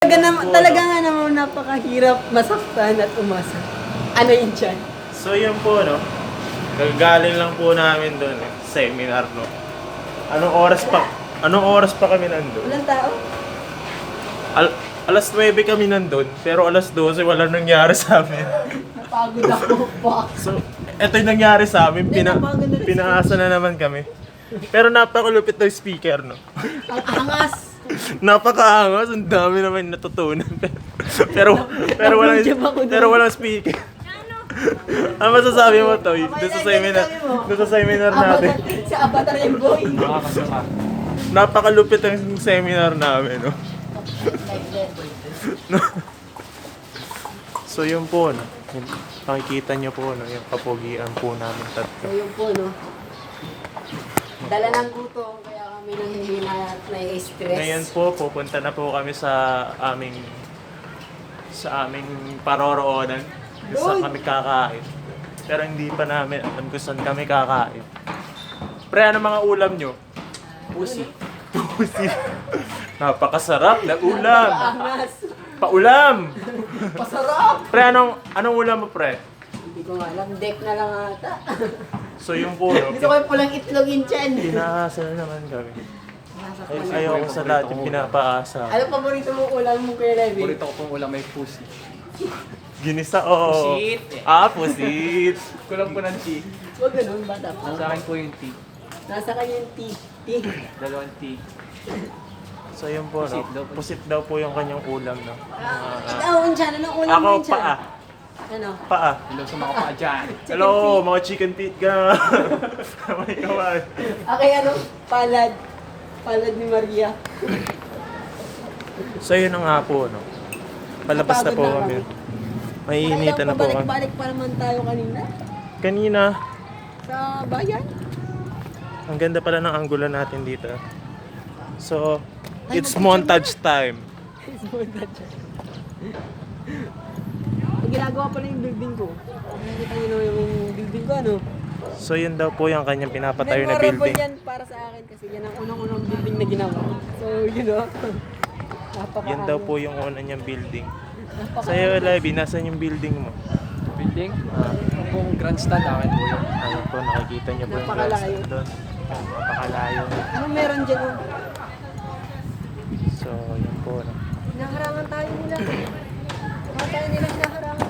Talaga nga naman napakahirap masaktan at umasa. Ano yun dyan? So yun po, no? Gagaling lang po namin doon, seminar, no? Anong oras pa kami nandun? Walang tao? Alas 9 kami nandun, pero alas 12 wala nangyari sa amin. Napagod ako, fuck. So, eto yung nangyari sa amin, pinaasa na naman kami. Pero napakalupit ng speaker, no? Ang angas! Napakaangas, ang dami naman natutunan. pero walang speaker. Ano masasabi mo, Toy? Doon sa seminar natin. Si Avatar yung boy. Napakalupit ang seminar namin, no? So yun po, no? Makikita nyo po, no? Yung kapugian po namin So tatlo. yun po, no? Dala ng gutom, kaya kami nang hindi na-stress. Ngayon po, pupunta na po kami sa aming paroroonan. Kung saan kami kakain. Pero hindi pa namin alam kung saan kami kakain. Pre, ano mga ulam nyo? Pusi. Pusi. Napakasarap na ulam. Angas. Paulam! Pasarap! Pre, anong ulam mo, pre? Hindi ko nga alam, deck na lang ata. So yung po, no? Gusto ko yung pulang itlog yun dyan. Pinaasa na naman kami. Ayaw ko sa lahat yung pinapaasa. Ano paborito mong ulam mo, Kuya Levy? Paborito ko pong ulam may pusi. Ginisa, oo. Pusit. Pusit. Kulang po ng tea. Huwag ganun, bata pa. Sa akin po yung tea. Nasa kanya yung tea. Dalawang tea. So yun po, no? Pusit daw po yung kanyang ulam, no? Ikaw, Unsyan, anong ulam mo, Ako, Unsyan? paa. Ano? Paa. Hello sa mga paa dyan. Hello, mga chicken feet ka. May kawan. Okay, ano? Palad. Palad ni Maria. So yun na nga po, no? Palabas na po Napagod na kami. kami. Maiinitan na po kami. Balik pa naman tayo kanina. Kanina, Sa bayan. ang ganda pala ng angulo natin dito. So, it's montage time. Ang ginagawa pala yung building ko. Nakikita niyo naman yung building ko, ano? So yun daw po yung kanyang pinapatayo na Memorable building. yan para sa akin kasi yan ang unang-unang building na ginawa. So, you know, Yan daw po yung una niyang building. Sa'yo, Levi, nasan yung building mo? Building? Ang pong grandstand akin po yun. Ayun po, nakikita niyo po yung Napakalayo. glass doon. Napakalayo. Anong meron dyan? Oh? So, yun po. No? Hinaharangan tayo nila. Bakit tayo nila hinaharangan?